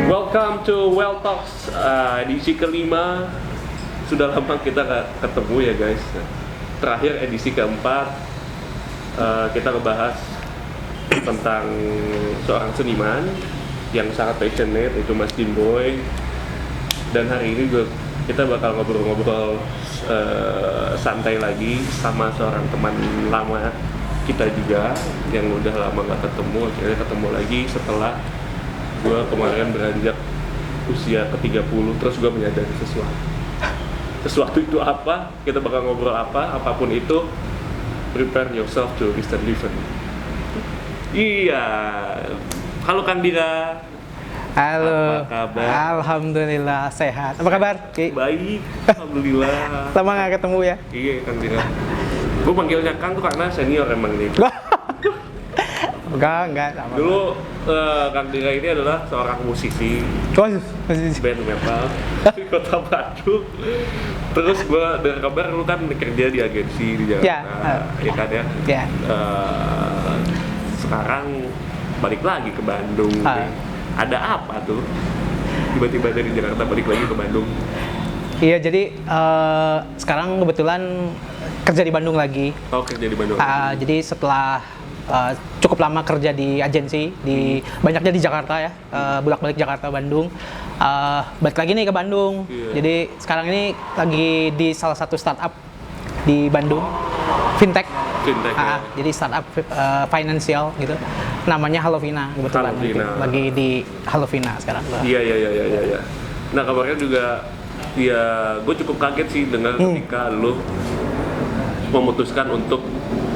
Welcome to Well Talks, edisi kelima. Sudah lama kita gak ketemu ya guys. Terakhir edisi keempat, kita ngebahas tentang seorang seniman yang sangat passionate, itu Mas Dimboy. Dan hari ini kita bakal ngobrol-ngobrol santai lagi sama seorang teman lama kita juga yang udah lama gak ketemu. Akhirnya ketemu lagi setelah gue kemarin beranjak usia ke-30, terus gue menyadari sesuatu itu apa, kita bakal ngobrol apapun itu. Prepare yourself to listen. Iya, halo Kang Dira. Halo, apa kabar? Alhamdulillah sehat. Apa kabar, Ki? Baik, alhamdulillah. Lama nggak ketemu ya? Iya Kang Dira. Gue panggilnya Kang tuh karena senior emang nih. Enggak. Dulu Kang Dira ini adalah seorang musisi band metal di kota Bandung. Terus gue dengar kabar lu kan kerja di agensi di Jakarta, ya kan ya? Ya. Sekarang balik lagi ke Bandung. Ada apa tuh? Tiba-tiba dari Jakarta balik lagi ke Bandung. Iya, jadi sekarang kebetulan kerja di Bandung lagi. Oh, kerja di Bandung. Jadi setelah cukup lama kerja di agensi, banyaknya di Jakarta ya, bolak-balik Jakarta Bandung, balik lagi nih ke Bandung. Jadi sekarang ini lagi di salah satu startup di Bandung, fintech ya. Jadi startup financial gitu, namanya Halovina kebetulan. Gitu. Lagi di Halovina sekarang. Iya. Nah kabarnya juga, ya gue cukup kaget sih dengar ketika lu memutuskan untuk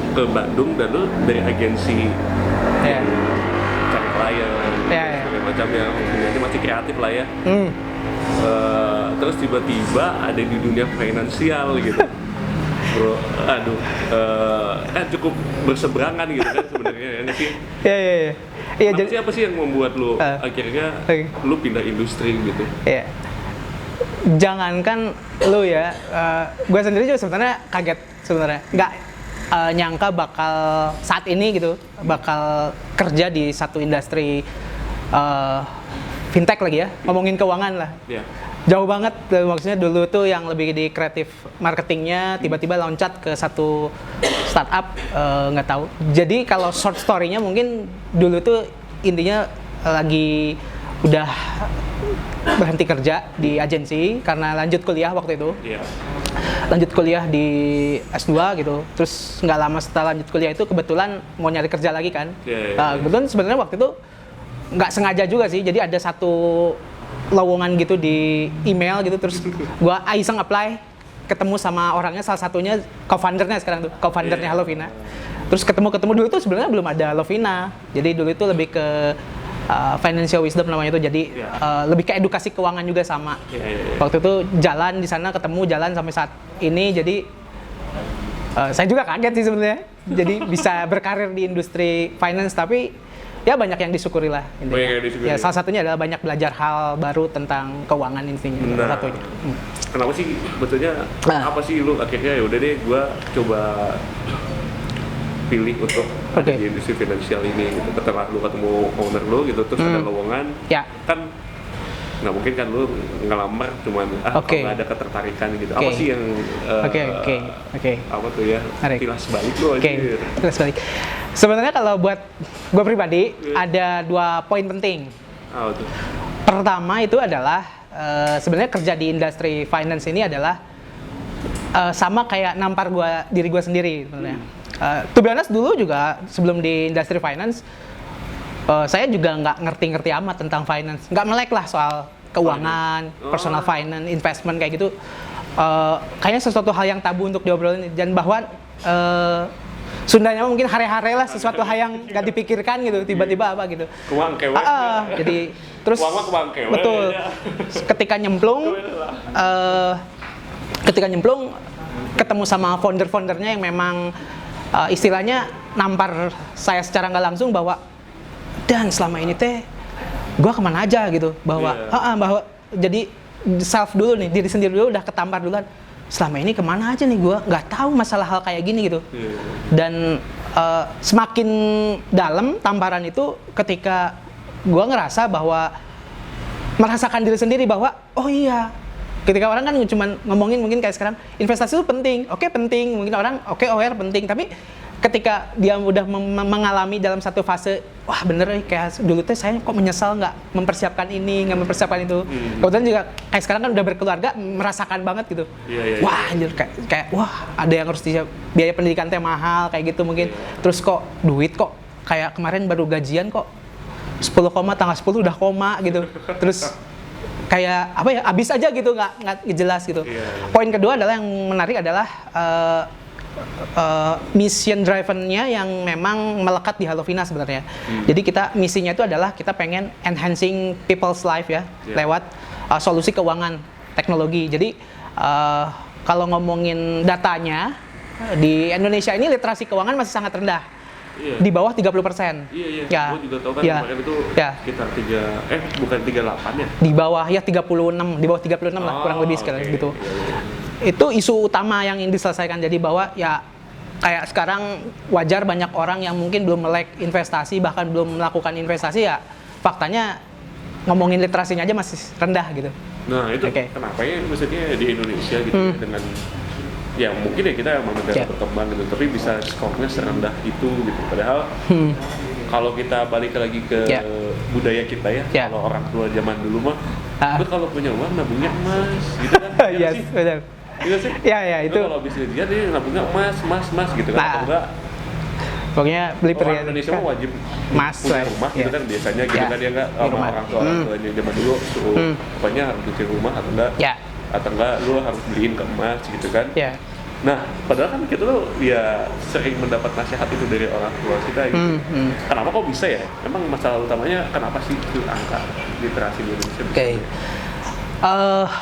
ke Bandung dan lu dari agensi cari klien segala macamnya, ini masih kreatif lah ya. Terus tiba-tiba ada di dunia finansial gitu. Bro, kan cukup berseberangan gitu kan sebenarnya ya sih. Iya. Jadi apa sih yang membuat lu akhirnya lu pindah industri gitu? Iya. Jangankan lu ya, gue sendiri juga sebenarnya kaget sebenarnya. Nggak nyangka bakal saat ini gitu, bakal kerja di satu industri fintech lagi ya, ngomongin keuangan lah. Jauh banget, maksudnya dulu tuh yang lebih di kreatif marketingnya, tiba-tiba loncat ke satu startup, nggak tahu. Jadi kalau short story-nya mungkin dulu tuh intinya lagi udah berhenti kerja di agensi karena lanjut kuliah waktu itu. Lanjut kuliah di S2 gitu. Terus nggak lama setelah lanjut kuliah itu kebetulan mau nyari kerja lagi kan. Kebetulan sebenarnya waktu itu nggak sengaja juga sih. Jadi ada satu lowongan gitu di email gitu, terus gua iseng apply, ketemu sama orangnya, salah satunya co-foundernya sekarang tuh, co-foundernya Halovina. Terus ketemu dulu tuh sebenarnya belum ada Halovina. Jadi dulu itu lebih ke financial wisdom namanya itu, jadi lebih ke edukasi keuangan juga sama. Waktu itu jalan di sana, ketemu jalan sampai saat ini, jadi saya juga kaget sih sebenarnya. Jadi bisa berkarir di industri finance, tapi ya banyak yang disyukuri lah intinya. Ya salah satunya adalah banyak belajar hal baru tentang keuangan intinya. Salah satunya. Kenapa sih betulnya apa sih lu akhirnya ya udah deh gua coba pilih untuk di industri finansial ini gitu. Setelah lu ketemu owner lu gitu, terus ada lowongan, kan nggak mungkin kan lu ngelamar cuman kalau nggak ada ketertarikan gitu. Apa sih yang apa tuh ya, kilas balik lu aja. Kilas balik. Sebenarnya kalau buat gue pribadi ada 2 poin penting. Pertama itu adalah sebenarnya kerja di industri finance ini adalah sama kayak nampar diri gue sendiri sebenarnya. To be honest, dulu juga sebelum di industri finance, saya juga nggak ngerti-ngerti amat tentang finance, nggak melek lah soal keuangan, personal finance, investment kayak gitu. Kayaknya sesuatu hal yang tabu untuk diobrolin, dan bahwa Sundanya mungkin hare-hare lah, sesuatu hal yang nggak dipikirkan gitu, tiba-tiba apa gitu. Jadi terus betul, ketika nyemplung ketemu sama founder-foundernya yang memang istilahnya nampar saya secara nggak langsung bahwa, dan selama ini teh gue kemana aja gitu, bahwa jadi self dulu nih, diri sendiri dulu udah ketampar duluan, selama ini kemana aja nih gue, nggak tahu masalah hal kayak gini gitu. Dan semakin dalam tamparan itu ketika gue ngerasa bahwa merasakan diri sendiri bahwa oh iya, ketika orang kan cuma ngomongin mungkin kayak sekarang investasi itu penting, oke penting, mungkin orang oke aware penting, tapi ketika dia udah mengalami dalam satu fase, wah bener nih kayak dulu tuh saya kok menyesal nggak mempersiapkan ini, nggak mempersiapkan itu. Kemudian juga kayak sekarang kan udah berkeluarga, merasakan banget gitu. Wah anjir kayak wah ada yang harus biaya pendidikan teh mahal kayak gitu mungkin. Terus kok duit kok kayak kemarin baru gajian kok 10 koma tanggal 10 udah koma gitu. Terus kayak apa ya habis aja gitu nggak jelas gitu. Poin kedua adalah yang menarik adalah mission driven-nya yang memang melekat di Halovina sebenarnya. Jadi kita misinya itu adalah kita pengen enhancing people's life ya lewat solusi keuangan teknologi. Jadi kalau ngomongin datanya di Indonesia ini literasi keuangan masih sangat rendah. Di bawah 30%. Iya. Ya. Gue juga tahu kan kemarin itu sekitar bukan 38 ya? Di bawah ya 36, di bawah 36 lah kurang lebih sekarang gitu. Itu isu utama yang ingin diselesaikan. Jadi bahwa ya kayak sekarang wajar banyak orang yang mungkin belum melek investasi, bahkan belum melakukan investasi ya faktanya ngomongin literasinya aja masih rendah gitu. Nah itu kenapa ya maksudnya di Indonesia gitu ya, dengan ya mungkin ya kita emang negara berkembang gitu, tapi bisa skornya serendah itu gitu. Padahal kalau kita balik lagi ke budaya kita ya, kalau orang tua zaman dulu mah itu kalau punya uang nabungnya emas gitu kan. Yes, benar. Iya sih. Ya itu. Kalau bisa dia nabungnya emas gitu kan, atau enggak? Pokoknya beli perhiasan. Indonesia mah wajib punya rumah gitu kan biasanya gitu kan ya enggak sama orang tuanya zaman dulu suruh pokoknya harus beli rumah atau enggak lu harus beliin ke emas gitu kan. Nah, padahal kan kita tuh ya sering mendapat nasihat itu dari orang tua kita gitu. Kenapa kok bisa ya? Emang masalah utamanya kenapa sih itu angka literasi di Indonesia?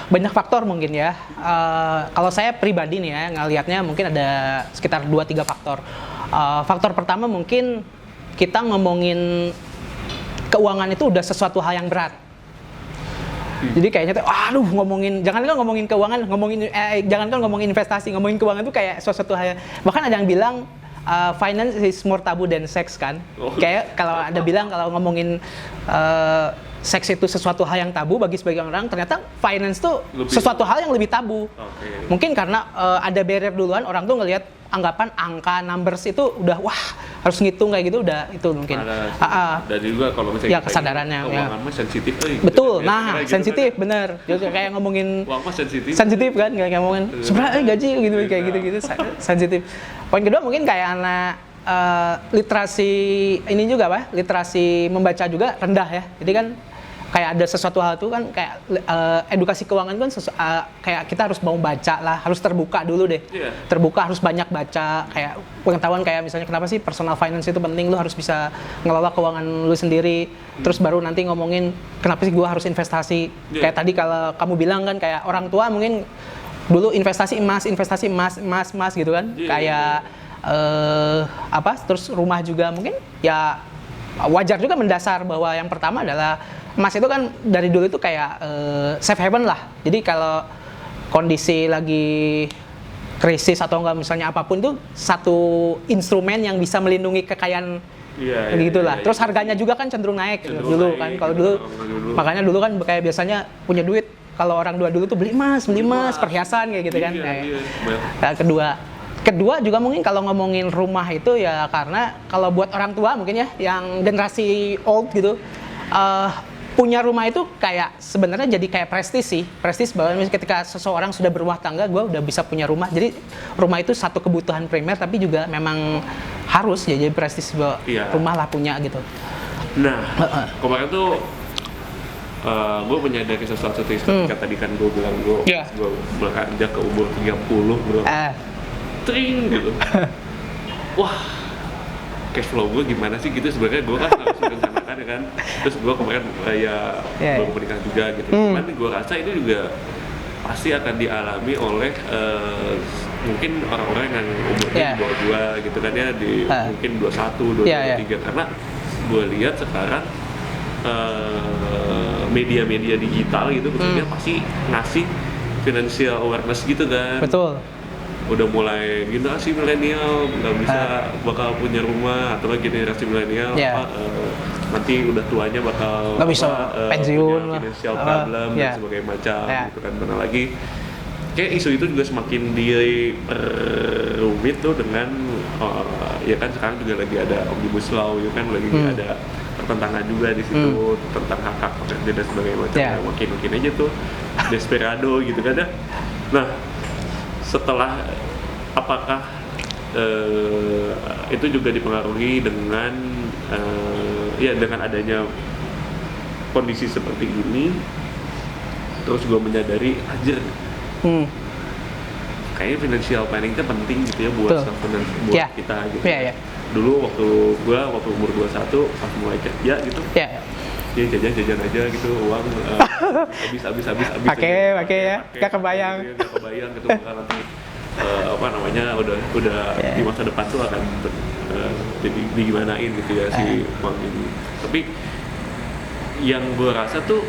Banyak faktor mungkin ya. Kalau saya pribadi nih ya ngelihatnya mungkin ada sekitar 2-3 faktor. Faktor pertama mungkin kita ngomongin keuangan itu udah sesuatu hal yang berat. Jadi kayaknya aduh jangan kan ngomongin keuangan, jangan kan ngomongin investasi, ngomongin keuangan itu kayak sesuatu hal. Bahkan ada yang bilang finance is more tabu than sex kan. Kayak kalau ada bilang kalau ngomongin seks itu sesuatu hal yang tabu bagi sebagian orang, ternyata finance tuh sesuatu hal yang lebih tabu. Mungkin karena ada barrier duluan, orang tuh ngelihat anggapan angka numbers itu udah wah harus ngitung kayak gitu udah itu mungkin. Dan juga kalau misalnya kesadarannya keuangan mah sensitif betul. Nah, sensitif kan, bener. Juga kayak ngomongin uang mah sensitif kan kayak ngomongin sebenarnya gaji gitu kayak gitu sensitif. Poin kedua mungkin kayak anak literasi ini juga literasi membaca juga rendah ya. Jadi kan kayak ada sesuatu hal itu kan kayak edukasi keuangan kan kayak kita harus mau baca lah, harus terbuka dulu deh. Terbuka, harus banyak baca, kayak pengetahuan kayak misalnya kenapa sih personal finance itu penting, lu harus bisa ngelola keuangan lu sendiri. Terus baru nanti ngomongin kenapa sih gua harus investasi. Kayak tadi kalau kamu bilang kan kayak orang tua mungkin dulu investasi emas gitu kan. Kayak terus rumah juga mungkin ya wajar juga mendasar bahwa yang pertama adalah emas itu kan dari dulu itu kayak safe haven lah. Jadi kalau kondisi lagi krisis atau enggak misalnya apapun itu satu instrumen yang bisa melindungi kekayaan gitulah. Terus harganya juga kan cenderung naik dulu kan. Kalau dulu makanya dulu kan kayak biasanya punya duit kalau orang tua dulu tuh beli emas, perhiasan kayak gitu kan. Kedua juga mungkin kalau ngomongin rumah itu ya karena kalau buat orang tua mungkin ya yang generasi old gitu punya rumah itu kayak sebenarnya jadi kayak prestis bahwa ketika seseorang sudah berumah tangga gue udah bisa punya rumah, jadi rumah itu satu kebutuhan primer tapi juga memang harus ya jadi prestis bahwa rumah lah punya gitu. Nah kemarin tuh gue menyadari sesuatu ketika tadi kan gue bilang gue beranjak ke umur 30 bro. Tring gitu. Wah, cash flow gue gimana sih gitu sebenarnya gue kan harus merencanakan ya kan. Terus gue kemarin baru menikah juga gitu. Cuman gue rasa ini juga pasti akan dialami oleh mungkin orang-orang yang umurnya di bawah 2 gitu kan ya, di mungkin 21, 22, 23 karena gue lihat sekarang media-media digital gitu maksudnya pasti ngasih financial awareness gitu kan. Betul. Udah mulai generasi milenial nggak bisa bakal punya rumah atau generasi milenial nanti udah tuanya bakal nggak bisa pensiun punya lah, financial problem dan sebagainya macam gitu kan. Mana lagi kayak isu itu juga semakin rumit tuh dengan ya kan sekarang juga lagi ada omnibus law ya kan, lagi ada pertentangan juga di situ tentang hak-hak pekerja dan sebagainya macam. Makin aja tuh desperado gitu kan ya. Nah, setelah apakah itu juga dipengaruhi dengan dengan adanya kondisi seperti ini, terus gue menyadari anjir kayaknya financial planning itu penting gitu ya buat kita gitu. Dulu waktu umur 21 pas mulai kerja gitu, dia jajan aja gitu, uang habis pakai ya, gak kebayang gitu bakal nanti udah di masa depan tuh akan jadi digimanain gitu ya si uang ini. Tapi yang gue rasa tuh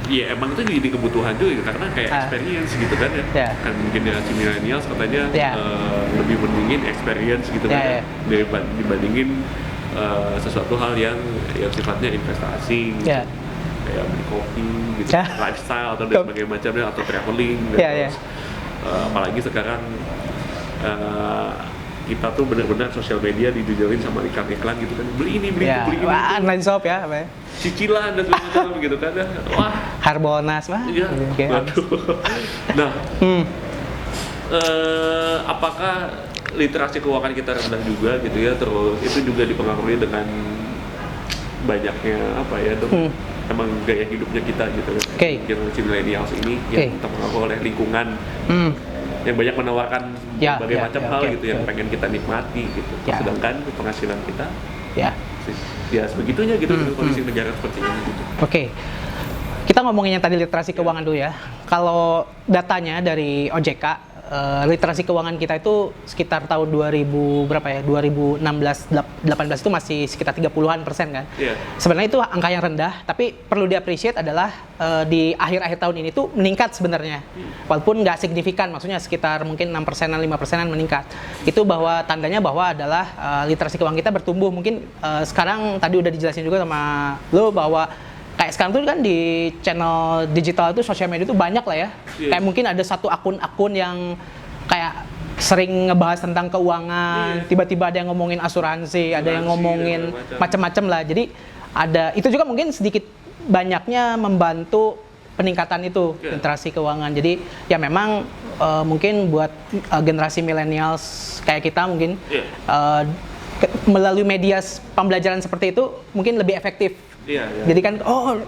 ya emang itu jadi kebutuhan juga karena kayak experience gitu kan ya. Kan generasi milenial katanya lebih mendingin experience gitu kan dibandingin sesuatu hal yang sifatnya investasi gitu. Kayak beli kopi gitu, lifestyle atau dan sebagainya macamnya, atau traveling gitu. Apalagi sekarang kita tuh benar-benar sosial media dijujalin sama iklan-iklan gitu kan, beli ini beli itu online shop ya apa ya, cicilan dan sebagainya gitu kan. Wah, Harbolnas nah apakah literasi keuangan kita rendah juga gitu ya, terus itu juga dipengaruhi dengan banyaknya emang gaya hidupnya kita gitu kan. Generasi milenials ini yang terpengaruh oleh lingkungan yang banyak menawarkan berbagai macam hal gitu yang pengen kita nikmati gitu. Sedangkan penghasilan kita ya sebegitunya gitu dengan kondisi negara seperti ini gitu. Kita ngomongin yang tadi literasi keuangan dulu ya. Kalau datanya dari OJK, literasi keuangan kita itu sekitar tahun 2016 18 itu masih sekitar 30-an% kan. Sebenarnya itu angka yang rendah, tapi perlu di-appreciate adalah di akhir-akhir tahun ini tuh meningkat sebenarnya. Walaupun nggak signifikan, maksudnya sekitar mungkin 6%-an 5%-an meningkat. Itu bahwa tandanya bahwa adalah literasi keuangan kita bertumbuh. Mungkin sekarang tadi udah dijelasin juga sama lo bahwa kayak sekarang tuh kan di channel digital itu, sosial media itu banyak lah ya. Kayak mungkin ada satu akun-akun yang kayak sering ngebahas tentang keuangan, tiba-tiba ada yang ngomongin asuransi, ada yang ngomongin macam-macam lah. Jadi ada itu juga mungkin sedikit banyaknya membantu peningkatan itu literasi keuangan. Jadi ya memang mungkin buat generasi millennials kayak kita mungkin melalui media pembelajaran seperti itu mungkin lebih efektif. Jadi kan,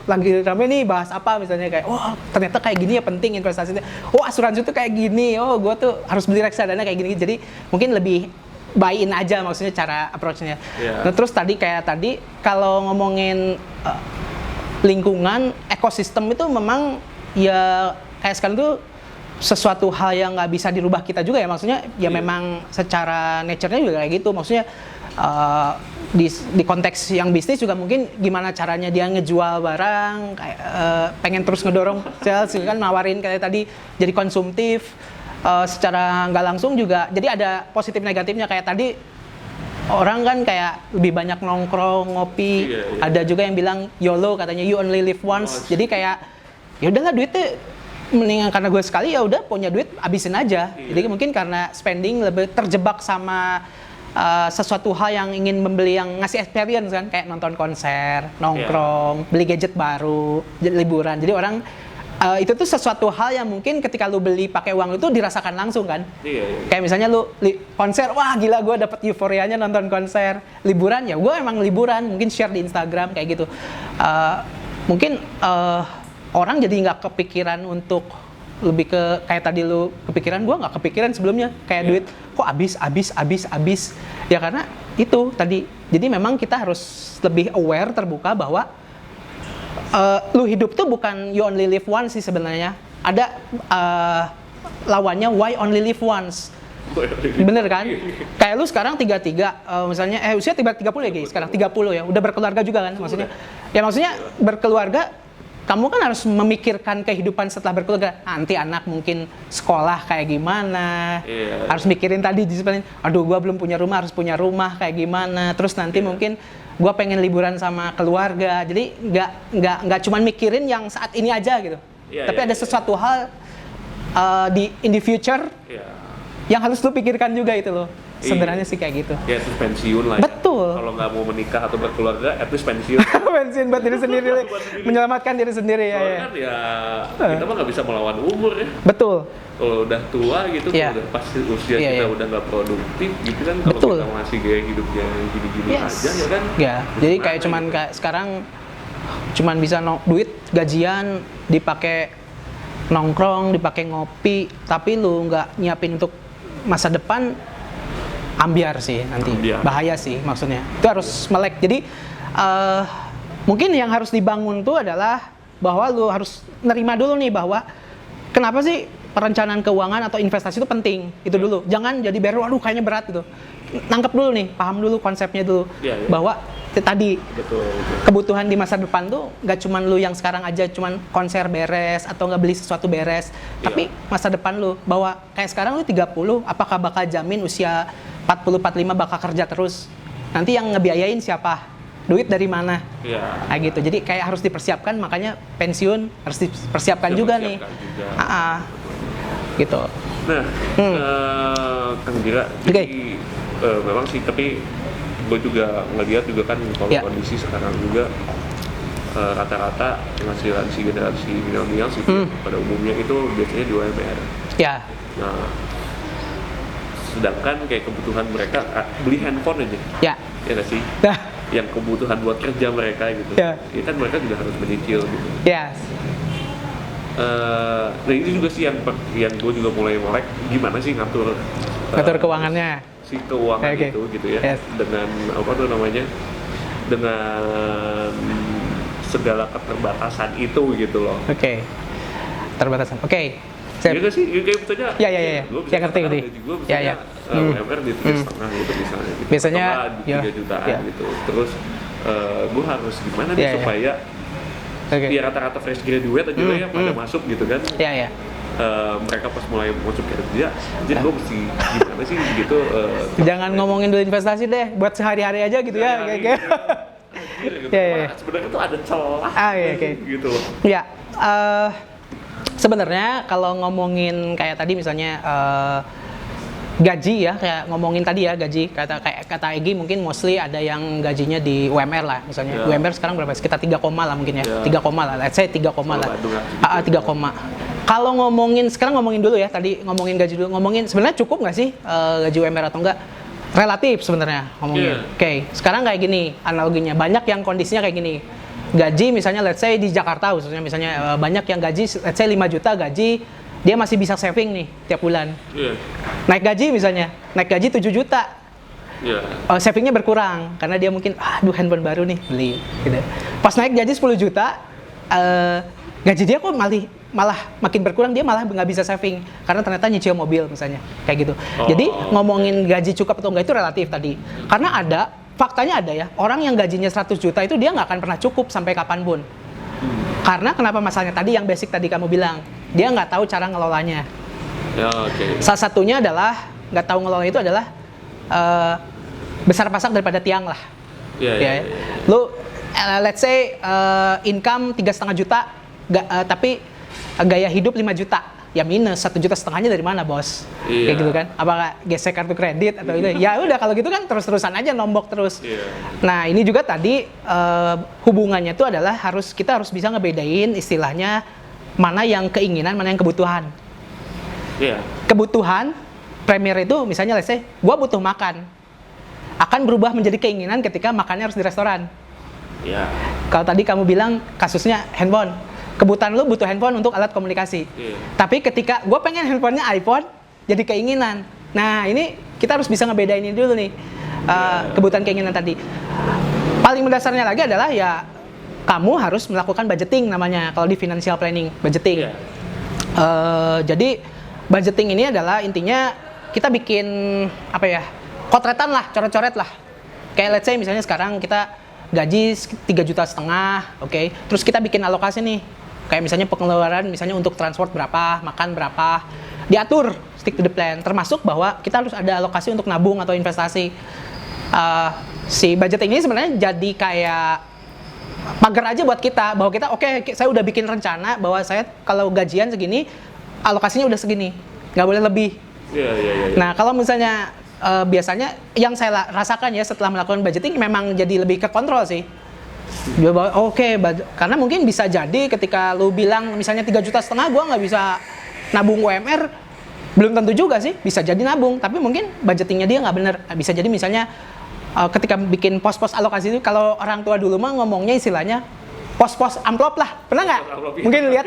lagi rame nih bahas apa misalnya kayak, ternyata kayak gini ya penting investasinya. Asuransi itu kayak gini, gue tuh harus beli reksadana kayak gini. Jadi mungkin lebih buy-in aja maksudnya cara approach-nya. Nah, terus tadi kalau ngomongin lingkungan, ekosistem itu memang ya kayak sekarang tuh sesuatu hal yang nggak bisa dirubah kita juga ya. Maksudnya ya memang secara nature-nya juga kayak gitu. Maksudnya di konteks yang bisnis juga mungkin gimana caranya dia ngejual barang, kayak pengen terus ngedorong sales kan, nawarin kayak tadi jadi konsumtif, secara nggak langsung juga jadi ada positif negatifnya. Kayak tadi orang kan kayak lebih banyak nongkrong, ngopi, ada juga yang bilang YOLO, katanya you only live once. Jadi kayak ya udahlah duitnya mendingan karena gue sekali ya udah punya duit habisin aja. Jadi mungkin karena spending lebih terjebak sama sesuatu hal yang ingin membeli yang ngasih experience kan, kayak nonton konser, nongkrong, beli gadget baru, liburan. Jadi orang itu tuh sesuatu hal yang mungkin ketika lu beli pakai uang itu dirasakan langsung kan. Kayak misalnya lu konser, wah gila gue dapet euforianya nonton konser. Liburan ya gue emang liburan, mungkin share di Instagram kayak gitu. Mungkin orang jadi nggak kepikiran untuk lebih ke kayak tadi lu kepikiran, gue nggak kepikiran sebelumnya kayak duit kok habis ya karena itu tadi. Jadi memang kita harus lebih aware, terbuka bahwa lu hidup tuh bukan you only live once sih sebenarnya. Ada lawannya why only live once. Bener kan? Kayak lu sekarang 33, misalnya usia 30 ya guys, sekarang 30 ya, udah berkeluarga juga kan maksudnya. Ya maksudnya berkeluarga kamu kan harus memikirkan kehidupan setelah berkeluarga. Nanti anak mungkin sekolah kayak gimana, harus mikirin tadi disiplin. Aduh, gua belum punya rumah, harus punya rumah kayak gimana. Terus nanti mungkin gua pengen liburan sama keluarga. Jadi nggak cuman mikirin yang saat ini aja gitu. Tapi ada sesuatu hal in the future yang harus lu pikirkan juga itu loh. Sebenarnya sih kayak gitu. Ya, terus pensiun lah. Betul. Kalau nggak mau menikah atau berkeluarga, at least pensiun. Pensiun buat diri sendiri, menyelamatkan diri sendiri ya. Kan ya kita mah nggak bisa melawan umur ya. Betul. Kalau udah tua gitu, udah pasti usia kita udah nggak produktif gitu kan. Kalau kita masih gaya hidupnya gini-gini aja ya kan. Ya, jadi kayak cuman kayak sekarang cuman bisa duit gajian dipakai nongkrong, dipakai ngopi, tapi lu nggak nyiapin untuk masa depan. Ambiar sih nanti, bahaya sih maksudnya. Itu harus melek. Jadi mungkin yang harus dibangun tuh adalah bahwa lu harus nerima dulu nih bahwa kenapa sih perencanaan keuangan atau investasi itu penting. Itu dulu. Jangan jadi baru, aduh kayaknya berat gitu. Nangkep dulu nih, paham dulu konsepnya dulu. Bahwa tadi kebutuhan di masa depan tuh nggak cuman lu yang sekarang aja cuman konser beres atau nggak beli sesuatu beres, tapi masa depan lu bahwa kayak sekarang lu 30, apakah bakal jamin usia 40-45 bakal kerja terus? Nanti yang ngebiayain siapa? Duit dari mana? Kayak gitu. Jadi kayak harus dipersiapkan, makanya pensiun harus dipersiapkan juga nih. Gitu. Nah, Kang Dira, jadi memang sih, tapi gue juga ngeliat juga kan kalau kondisi sekarang juga rata-rata penghasilan si generasi milenial sih pada umumnya itu biasanya di UMR. Nah, sedangkan kayak kebutuhan mereka beli handphone aja, ya nggak sih? Yang kebutuhan buat kerja mereka gitu, ya kan mereka juga harus menyicil gitu. Nah ini juga sih yang gue juga mulai melek gimana sih ngatur keuangannya, si keuangan itu gitu ya, dengan apa tuh namanya, dengan segala keterbatasan itu gitu loh. Terbatasan. Iya nggak sih? Kayak betulnya. Gue bisa ngerti. Gue misalnya UMR di 3,5 gitu misalnya. Gitu. Biasanya 3 jutaan gitu. Terus gue harus gimana nih supaya ya rata-rata fresh graduate aja lah ya pada masuk gitu kan. Mereka pas mulai masuk kerja, jadi gue mesti gimana sih gitu. Jangan ngomongin dulu investasi deh, buat sehari-hari aja gitu ya. Sebenarnya tuh ada celah gitu loh. Sebenarnya kalau ngomongin kayak tadi misalnya gaji ya, kayak ngomongin tadi ya gaji, kata Egy mungkin mostly ada yang gajinya di UMR lah misalnya. UMR sekarang berapa? Sekitar 3, lah mungkin ya. 3, lah. Let's say 3, lah. 3, Kalau sekarang ngomongin dulu ya, tadi ngomongin gaji dulu, sebenarnya cukup nggak sih gaji UMR atau enggak? Relatif sebenarnya ngomongin. Sekarang kayak gini analoginya, banyak yang kondisinya kayak gini. Gaji misalnya let's say di Jakarta khususnya misalnya banyak yang gaji let's say 5 juta gaji, dia masih bisa saving nih tiap bulan. Naik gaji misalnya, naik gaji 7 juta. Savingnya berkurang karena dia mungkin aduh handphone baru nih beli gitu. Pas naik gaji 10 juta gaji dia kok malah makin berkurang, dia malah nggak bisa saving karena ternyata nyicil mobil misalnya kayak gitu. Jadi ngomongin gaji cukup atau enggak itu relatif tadi, karena faktanya ada ya, orang yang gajinya 100 juta itu dia nggak akan pernah cukup sampai kapanpun. Karena kenapa masalahnya tadi yang basic tadi kamu bilang, dia nggak tahu cara ngelolanya. Salah satunya adalah nggak tahu ngelola itu adalah besar pasak daripada tiang lah. Lu let's say income 3,5 juta, tapi gaya hidup 5 juta. Ya minus 1,5 juta dari mana bos? Kayak gitu kan? Apakah gesek kartu kredit atau itu? Ya udah kalau gitu kan terus-terusan aja nombok terus. Nah ini juga tadi hubungannya itu adalah kita harus bisa ngebedain istilahnya mana yang keinginan, mana yang kebutuhan. Kebutuhan premier itu misalnya let's say gua butuh makan, akan berubah menjadi keinginan ketika makannya harus di restoran. Kalau tadi kamu bilang kasusnya handphone, kebutuhan lu butuh handphone untuk alat komunikasi. Tapi ketika gue pengen handphonenya iPhone, jadi keinginan. Nah ini kita harus bisa ngebedain ini dulu nih, kebutuhan keinginan tadi. Paling mendasarnya lagi adalah ya kamu harus melakukan budgeting namanya kalau di financial planning, budgeting. Jadi budgeting ini adalah intinya kita bikin apa ya, kotretan lah, coret-coret lah. Kayak let's say misalnya sekarang kita gaji 3,5 juta, terus kita bikin alokasi nih. Kayak misalnya pengeluaran, misalnya untuk transport berapa, makan berapa, diatur, stick to the plan. Termasuk bahwa kita harus ada alokasi untuk nabung atau investasi. Si budget ini sebenarnya jadi kayak pagar aja buat kita, bahwa kita oke, saya udah bikin rencana bahwa saya kalau gajian segini, alokasinya udah segini, nggak boleh lebih. Iya. Nah, kalau misalnya biasanya yang saya rasakan ya setelah melakukan budgeting memang jadi lebih ke kontrol sih. Karena mungkin bisa jadi ketika lu bilang misalnya 3,5 juta gua nggak bisa nabung UMR, belum tentu juga sih, bisa jadi nabung, tapi mungkin budgetingnya dia nggak bener. Bisa jadi misalnya ketika bikin pos-pos alokasi itu, kalau orang tua dulu mah ngomongnya istilahnya pos-pos amplop lah, pernah nggak? Mungkin lihat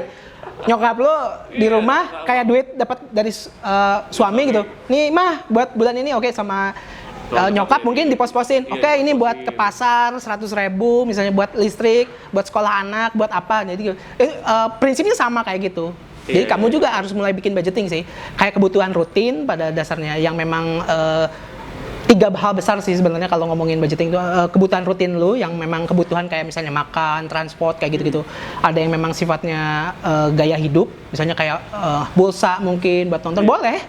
nyokap lo di rumah kayak duit dapat dari suami gitu, nih mah buat bulan ini oke, sama nyokap mungkin dipos-posin, oke ini buat ke pasar 100.000 misalnya, buat listrik, buat sekolah anak, buat apa, jadi prinsipnya sama kayak gitu. Jadi kamu juga harus mulai bikin budgeting sih, kayak kebutuhan rutin pada dasarnya yang memang 3 hal besar sih sebenarnya kalau ngomongin budgeting itu. Kebutuhan rutin lu yang memang kebutuhan kayak misalnya makan, transport, kayak gitu-gitu. Ada yang memang sifatnya gaya hidup, misalnya kayak pulsa mungkin buat nonton, boleh.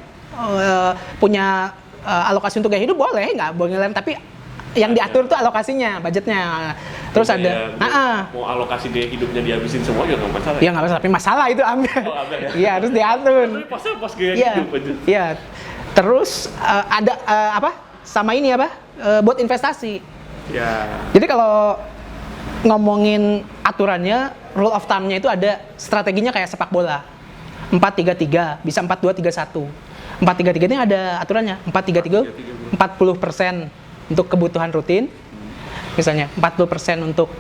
Punya alokasi untuk gaya hidup boleh, nggak boleh, tapi yang diatur tuh alokasinya, budgetnya. Terus ada mau alokasi gaya hidupnya dihabisin semua juga nggak masalah. Iya nggak masalah, tapi masalah itu ambil. Iya, harus diatur. Tapi pas gaya hidup aja. Iya. Terus ada sama ini buat investasi. Ya. Jadi kalau ngomongin aturannya, rule of thumb-nya itu ada strateginya kayak sepak bola. 4-3-3, bisa 4-2-3-1. 4-3-3 ini ada aturannya. 4-3-3, 40% untuk kebutuhan rutin. Misalnya 40% untuk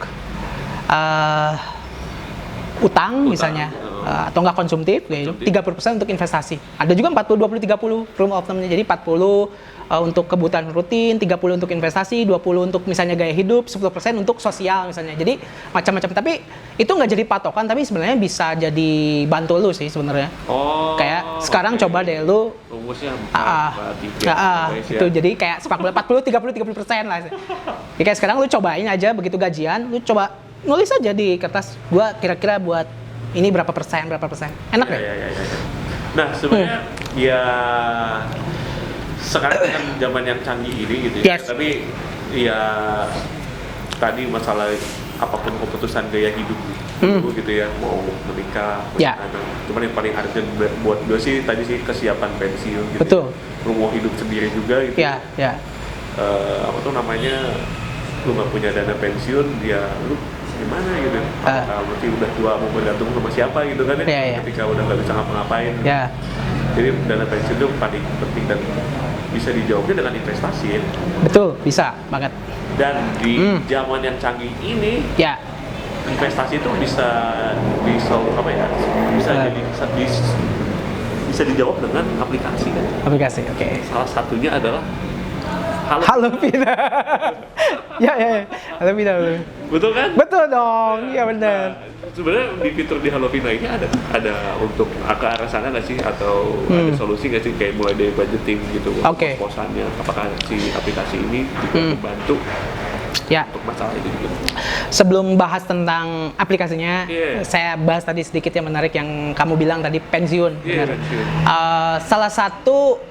utang misalnya. Atau enggak konsumtif, kayak 30% untuk investasi. Ada juga 40-20-30 rule of thumb-nya. Jadi 40 untuk kebutuhan rutin, 30 untuk investasi, 20 untuk misalnya gaya hidup, 10% untuk sosial misalnya. Jadi macam-macam. Tapi itu nggak jadi patokan, tapi sebenarnya bisa jadi bantu lu sih sebenarnya. Kayak sekarang coba deh lu rumusnya itu jadi kayak sepak bola 40-30-30% lah. Jadi kayak sekarang lu cobain aja, begitu gajian lu coba nulis aja di kertas, gua kira-kira buat ini berapa persen. Enak deh. Ya. Nah, sebenarnya ya sekarang kan zaman yang canggih ini gitu ya. Yes. Tapi ya tadi masalah apapun keputusan gaya hidup gitu ya, mau menikah, cuman yang paling urgent buat gue sih tadi sih kesiapan pensiun gitu. Betul. Lu mau hidup sendiri juga gitu. Iya. Apa tuh namanya, lu nggak punya dana pensiun, ya lu gimana gitu? Berarti udah tua, mau bergantung sama siapa gitu kan ya? Ketika udah nggak bisa ngapa-ngapain. Jadi dana pensiun itu paling penting dan bisa dijawabnya dengan investasi ya. Betul, bisa banget. Dan di zaman yang canggih ini, investasi itu bisa bisa dijawab dengan aplikasi kan? Aplikasi, oke. Salah satunya adalah Halovina. Ya. Halovina. Betul kan? Betul dong, iya benar. Sebenarnya di fitur di Halovina ini ada untuk ke arah sana nggak sih, atau ada solusi nggak sih, kayak mulai dari budgeting gitu, posannya, apakah si aplikasi ini juga membantu untuk masalah itu juga? Sebelum bahas tentang aplikasinya, saya bahas tadi sedikit yang menarik yang kamu bilang tadi, pensiun. Pensiun. Salah satu